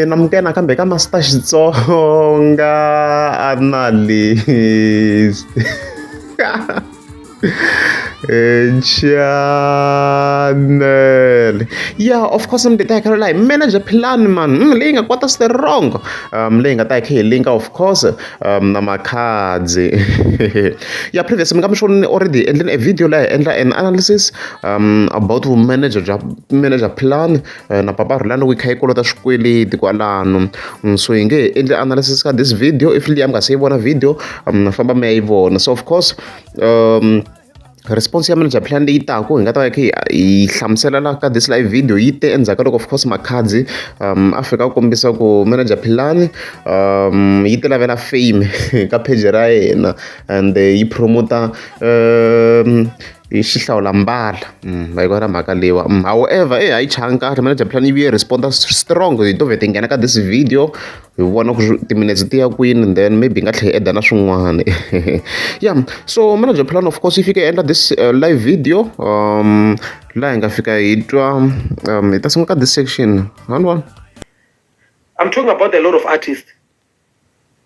namukena kambe ka Master Xitsonga analyst. Channel. Yeah, of course I'm the tag like manager plan man. Leyi nga kwata strong. Leyi nga ta hi linka of course na makhadzi. Yeah, previously mi shown already endleni a video la endla an analysis about manager plan na papa rulani we kha yi kolota swikweleti kwalano. So hi nge endli analysis ka this video if liya mi nga se yi vona video famba mi ya yi vona. So of course response ya manager plan leyi taku hi nga ta va hi hlamusela ka this live video yi te endzhaku loko of course makhadzi a fika ku kombisa ku manager plan yi ti lavela fame ka page ra yena and yi promota hi xihlawulambala va yi kota mhaka leyiwa. However a yi changa kahle manager plan yi vuye responda strong hi to vhete nghena ka this video hi vona ku timinetse ti ya kwini then maybe hi nga tlhela hi eda na swin'wana. Yeah, so manager plan of course yi fika yi endla this live video laha hi nga fika hi twa hi ta sungula ka this section. I'm talking about a lot of artists.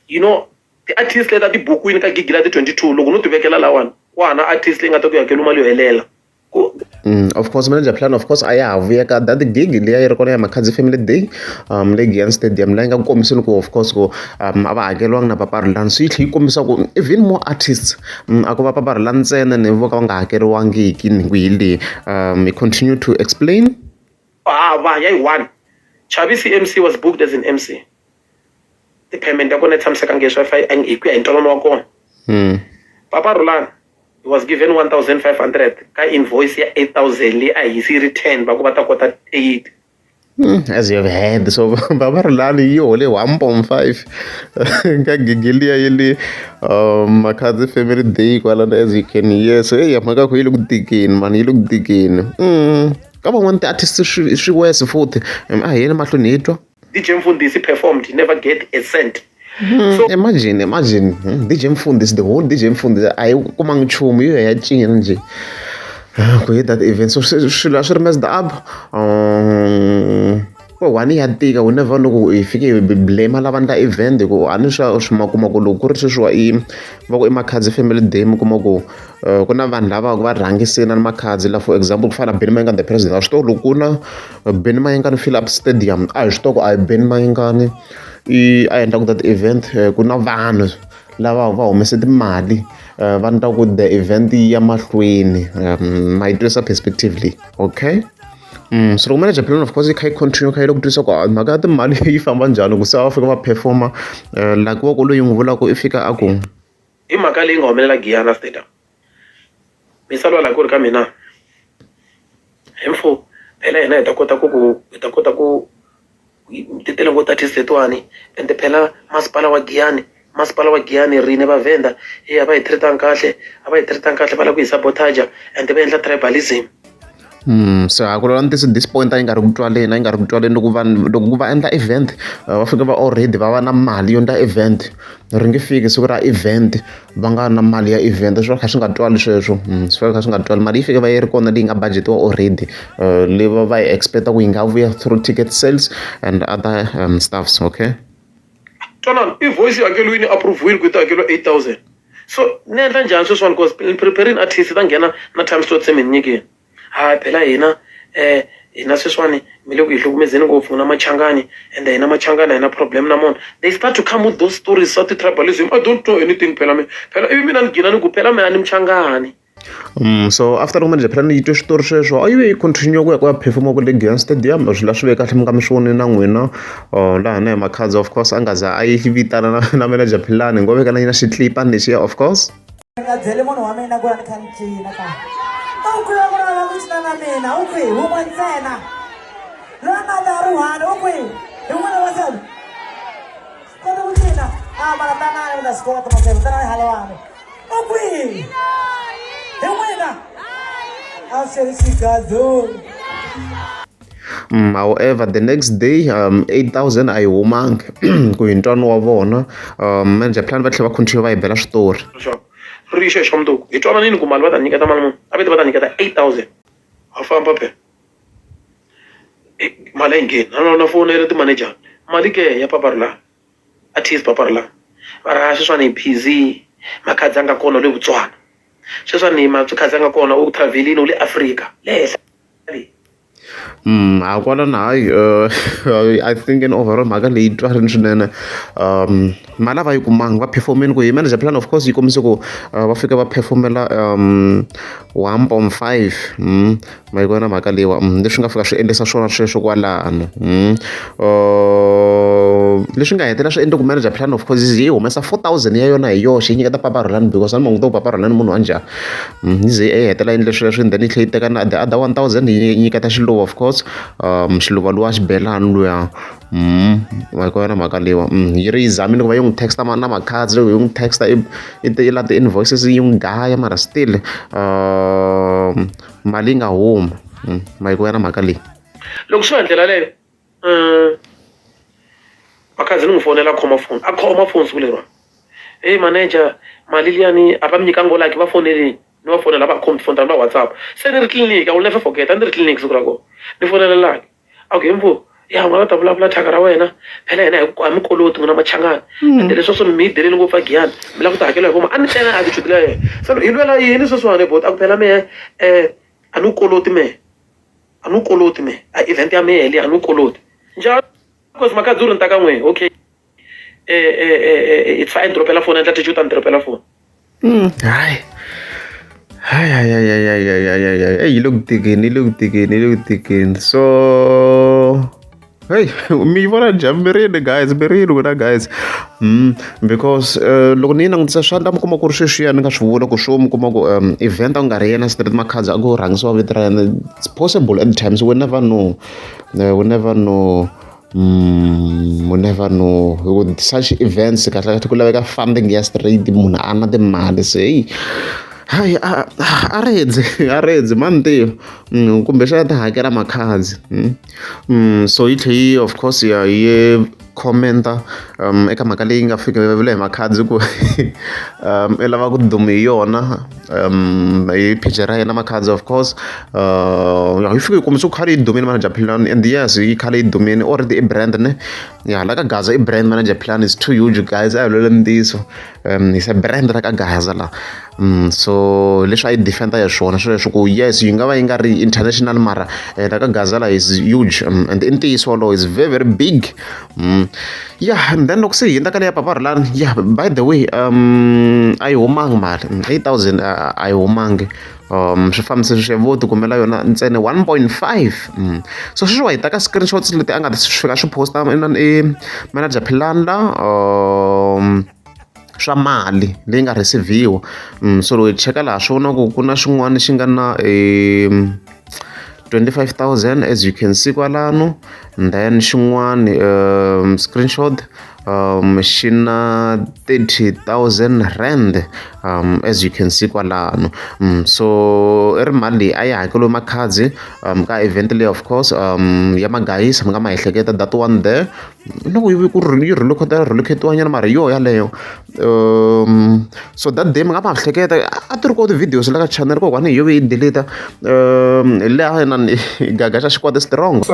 You know, the artists leta tibukwini ka gigi la ti-22 loko no ti vekela lawani wana artist leyi nga ta ku hakela mali yo helela. Of course manager plan of course a ya ha vuya ka that gig leyi yi ri kona ya Makhadzi Family Day le Giyani Stadium laha yi nga ku kombiseni ku of course ku a va hakeriwangi na Papa Rhulani. So yi tlhela yi kombisa ku even more artists a ku va Papa Rhulani ntsena ni vo ka va nga hakeriwangiki hi leyi. We continue to explain. Ya yi one Chavisi MC was booked as an MC. The payment ya kona yi tshamiseka nge hi ku ya hi ntwanano wa kona. Papa Rhulani he was given 1,500 ka invoice ya 8,000 leyi a hi si return va ku va ta kota 8. As you've heard, so Papa Rhulani yi hole 1.5 ka gigi liya ya le Makhadzi Family Day kwalano as you can hear. So mhaka ku yi le ku tikeni mani yi le ku tikeni. Ka van'wana ti-artist swi worse futhi a hi yeni mahlweni hi twa. DJ Mfundisi performed, he never get a cent. So imagine DJ Mfundisi, the whole DJ Mfundisi a yi kumanga nchumu yo ya cina nje ku hit that event. So swilo a swi ri messed up. One ya tika u never loko hi fike hi blame lava endla event ku a ni swa swimakumaka loko ku ri sweswiwa va ku i Makhadzi Family Day mi kuma ku ku na vanhu lava va rhangisini na makhadzi la for example ku fana na Benny Mayengani the president a swi tiva loko ku na Benny Mayengani fill up stadium a hi swi tiva ku a hi Benny Mayengani a endlaku that event ku na vanhu lava va humese timali va endla ku the event yi ya mahlweni ma yi twisa perspectively. Okay. So loko manager plan of course yi kha yi continue kha yi le ku twisa ku mhaka ya timali yi famba njhani ku se va fika va performa like wa ku loyi n'wi vulaka i fika a ku hi mhaka leyi nga humelela Giyani Stadium. Misalo la ku ri ka mina hemfo phela hina hi ta kota ku ti tele ngopfu artist letiwani ende phela masipala wa Giyani rine va venda a va hi treatanga kahle va la ku hi sabotaja ende va endla tribalism. So a ku lava this point a yi nga ri ku twaleni loko va endla event va fika va already va va na mali yo endla event ri nge fiki siku ra event va nga na mali ya event swi va kha swi nga twali sweswo swi va kha swi nga twali mali yi fike va yi ri kona leyi nga budgetiwa already leyi va yi expecta ku yi nga vuya through ticket sales and other stuffs. Okay, twanani invoice yi hakeliwini approve-wini ku yi ta hakeliwa 8,000. So ni endla njhani sweswiwani cause preparing artist ta nghena na time slot se mi ni nyikeni phela hina sweswiwani mi le ku hi hlukumezeni ngopfu na machangani ende hina machangani hina problem na mona. They start to come with those stories swa ti-tribalism. I don't know anything phela ivi mina ni gina ni ku phela mi a ni mchangani. So after loko manager plan yi twe switori sweswo a yi ve yi continue ku ya performa ku le Giyani Stadium swilo swi ve kahle mi nga mi swoni na n'wina laha na hi Makhadzi of course a nga za a yi vitana na manager plan ngo veka na yina xitlipani lexiya of course. Nga byele munhu wa mina ku ri ni kha ni cina ka u kulavula ku cina na mina u kwi huma ntsena loyi nga ta ri one u kwi hi n'wina waseni kota ku cina mara tanani mi ta swi kota maseve tanani halawani u kwi hi n'wina a swi ri xigazoni. However the next day 8,000 a yi humangi ku hi ntwano wa vona manager plan va tlhela va continue va hi bela switori. Risho xa mundzuku hi twananini ku mali va ta nyiketa mali muni a va ta nyiketa 8,000 a famba phela mali a yi ngheni na fonela ti-manager mali ke ya paparila artist paparila va ri sweswiwani hi busy makhadzi a nga kona le Botswana sweswiwani makhadzi a nga kona u travelini u le Afrika le henhla a kwalano hayi I think in overall mhaka leyi twarini swinene mali a va yi kumanga va performeni ku hi manager plan of course yi kombise ku va fika va performela 1.5 ma yi kona mhaka leyiwa leswi nga fika swi endlisa swona sweswo kwalano leswi nga hetelela swi endle ku manager plan of course yi humesa 4,000 ya yona hi yoxe yi nyiketa paparolani because a ni manguta ku paparolani munhu wa njhani yi ze yi hetelela endle sweswo and then yi tlhela yi teka na the other 1,000 yi nyiketa xiluva of course xiluva luwa xibelani luya ma yi kona mhaka leyiwa yi ri yi zamile ku va yi n'wi texta na makhadzi loko yi n'wi texta i la ti-invoices yi n'wi gaya mara still mali yi nga humi ma yi kona mhaka leyi loko swi va ndlela leyo makhadzi ni n'wi fonela a khoma foni siku leriwa hey manager mali liyani a va mi nyika ngolaki va fonelini ni va fonela va khomi tifoni ta va WhatsApp se ni ri tliliniki I will never forget a ni ri tliliniki siku ra kona ni fonela laki okay mfo ya n'wana ta vulavula thaka ra wena phela yena hi mi koloti n'wina machangani ende leswi swi mi deleli ngopfu a Giyani mi lava ku ti hakela hi voma a ni tlela attitude leya yena se hi lwela yini sweswiwani bot a ku phela mehe a ni wu koloti mehe a event ya mehe leyi a ni wu koloti njhani because makhadzi u ri ni ta ka n'wehe okay it's fine dropela foni endla attitude a ni dropela foni hayi yi le ku tikeni so hey mi vona njhani mirini guys wena guys because loko ni yi langutisa swa endla mi kuma ku ri sweswiya ni nga swi vula ku swo mi kuma ku event a ku nga ri yena street makhadzi a ku rhangisiwa vito ra yena it's possible at times we never know such events kahle ku laveka funding ya straight munhu a na timali se hey hayi a redze mani tiyo kumbe xa ta hakela makhadzi so yi tlhe yi of course yi commenta eka mhaka leyi nga fikelele hi makhadzi ku i lava ku dumi hi yona hi picture ra yena makhadzi of course yi fike yi kombisa ku khale yi dumini manager plan and yes yi khale yi dumini already i brand ne ya la ka Gaza i brand manager plan is too huge guys a hi lwela ntiyiso is a brand ra ka Gaza la so leswi a yi defenda hi swona sweswo ku yes yi nga va yi nga ri international mara la ka Gaza la is huge and i ntiyiso walowo is very very big yeah and then loko se hi endla ka leya paparolani yeah by the way a yi humangi mali 8,000 a yi humangi swifambisi swi vo ti kumela yona ntsene 1.5 so sweswiwa hi ta ka screenshots leti a nga fika swi posta manager plan la swa mali leyi nga receiviwa so loko hi cheka laha swi vona ku na xin'wana xi nga na 25,000 as you can see kwalano and then xin'wana screenshot xi na 30,000 rand as you can see kwalano so i ri mali leyi a yi hakeliwe makhadzi ka event leyi of course ya magayisa mi nga ma ehleketa that one there loko yi ku ri yi relocatiwa nyana mara yo yaleyo so that day mi nga ma hleketa a ti ri ko ti-videos la ka channel kokwana hi yo ve yi deleta leya inani gaga xa xikwadi strong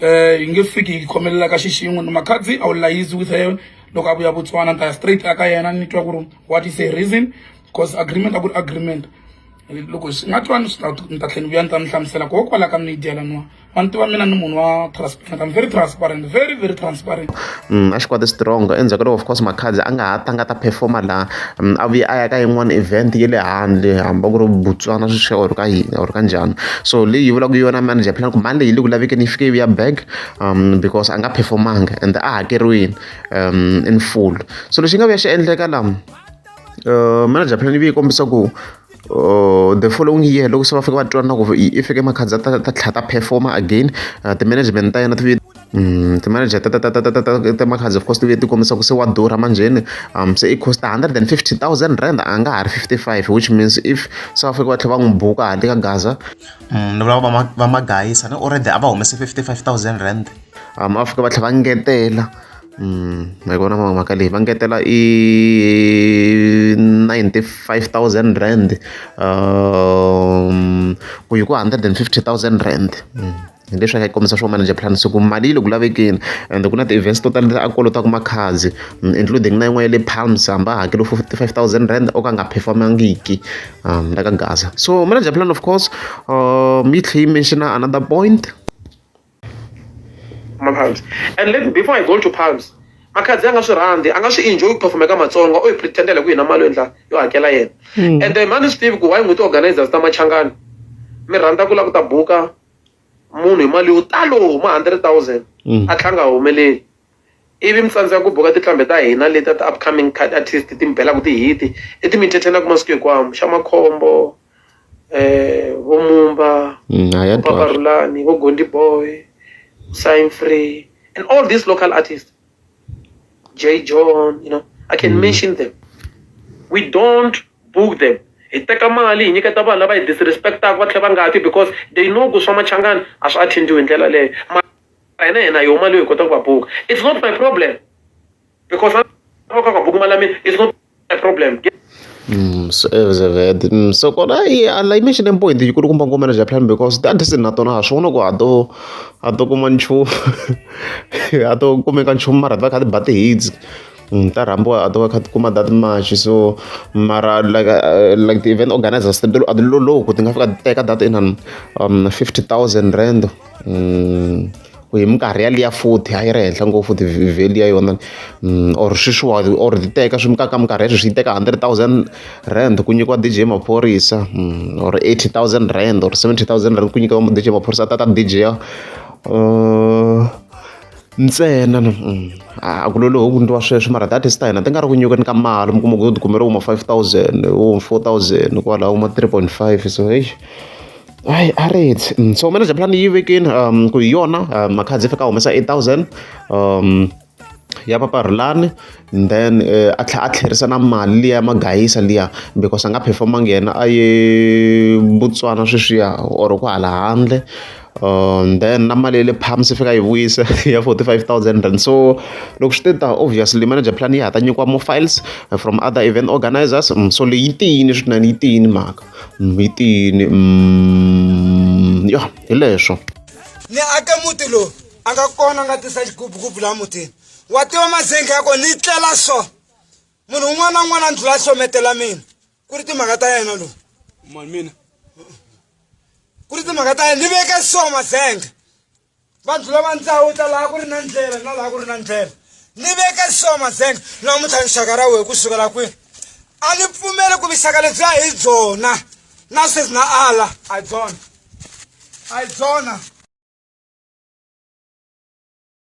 yi nge fiki yi khomelela ka xixin'we ni makhadzi a wu liaise with her loko a vuya Botswana ni ta ya straight aka yena ni twa ku ri what is the reason because agreement a ku ri agreement loko swi nga twani ni ta tlhela ni vuya ni ta mi hlamusela ko kwala ka media laniwa va ni tiva mina ni munhu wa transparent I'm very transparent very very transparent a xikwadi strong endzhaku loko of course makhadzi a nga ha tanga ta performa laha a vuya a ya ka yin'wana event ye le handle hamba ku ri Botswana sweswo or ka hina or ka njhani so leyi yi vulaka yona manager plan ku mali leyi le ku lavekeni yi fike yi vuya back because a nga performanga and a hakeriwini in full so lexi nga vuya xi endleka laha manager plan yi vuye yi kombisa ku the following year loko se va fika va twana ku i fike makhadzi ta tlhela ta performa again ti-management ta yena ti-manager ta makhadzi of course ti vuye ti kombisa ku se wa durha manjheni se i costa 150,000 rand a nga ha ri 55 which means if se va fika va tlhela va n'wi buka handle ka Gaza ni vulaka va magayisa ni already a va humese 55,000 rand va fika va tlhela va ngetela ma vona mhaka leyi va ngetela i 95,000 rand ku yi ku 150,000 rand hi leswi a kombisa swo manager plan so ku mali yi le ku lavekeni and ku na ti-events to tala a kolotaka makhazi including na yin'wana ya le Palms hamba hakelo 55,000 rand o ka nga performangiki la ka Gaza. So manager plan of course yi tlhe yi mention another point Palms. And before I go to Palms, Makadzi anga swi rhandzi anga swi enjoy ku perform eka Matsonga o yi pretendela ku yi na mali yo endla yo hakela yena. And mani swi tivi ku why n'wi ti-organizers ta machangani mi rhandza ku lava ku ta buka munhu hi mali yo talo ma 100,000 a tlhanga humeleli ivi mi tsandzeka ku buka tinhlambe ta hina leti ta upcoming artist ti mi belaku ti-hit ti mi entertainaku masiku hinkwawo xa Makhombo vo Mumba vo Paparulani vo Gondi Boy Sign Free and all these local artists, J. John, I can mention them. We don't book them. Iteka mali nyiketa vanhu lava hi disrespectaka va tlhela va nga ti because they know ku swa machangani a swi attendiwi hi ndlela leyo mara hina yo mali yo hi kota ku va buka. It's not my problem because va ka buka mali ya mina it's not my problem. So kona I mention a point yi kulukumba ngoma manager plan because that is na tona ha swona ku a to kuma nchumu a to kumeka nchumu mara va kha ti ba ti-hits ta rambiwa a to va kha ti kuma that much so mara like the event organizers a ti loloku ti nga fika ti teka that in 50,000 rand ku hi minkarhi yaliya futhi a yi ri henhla ngopfu ti-value ya yona or sweswiwa or ti teka swi ka minkarhi yeswo swi yi teka 100,000 rand ku nyikiwa DJ Maphorisa or 80,000 rand or 70,000 rand ku nyikiwa DJ Maphorisa ta DJ ntsena a ku lolohi ku ndliwa sweswo mara that is ta hina ti nga ri ku nyikeni ka mali mi kuma ku ti kumeriwa ma 5,000 o 4,000 kwalaho ma 3.5 so hey so manager plan yi vekeni ku hi yona Makhadzi fika humesa 8,000 ya Paparulani then a tlherisa na mali liya ya magayisa liya because a nga performangi yena a ye Botswana sweswiya or ku hala handle then na mali ya le Palms fika yi vuyisa ya 45,000 rand so loko swi tita obviously manager plan yi hata nyikiwa more files from other event organizers so leyi yi tiyini swinene yi tiyini mhaka yi tiyini yo hi leswo ni aka muti lowu a nga kona nga tisa xigubugubu laha mutini wa tiva mazenge ya kona ni tlela so munhu un'wana na un'wana a ndlula hlometela mina ku ri timhaka ta yena lowu mani mina ku ri timhaka ta yena ni veke so mazenge va ndlula va ndzawuta laha ku ri na ndlela na laha ku ri na ndlela ni veke so mazenge namuntlha nxaka ra wehe ku sukela kwini a ni pfumeli ku vixaka lebyiya hi byona na sweswi na ala a byona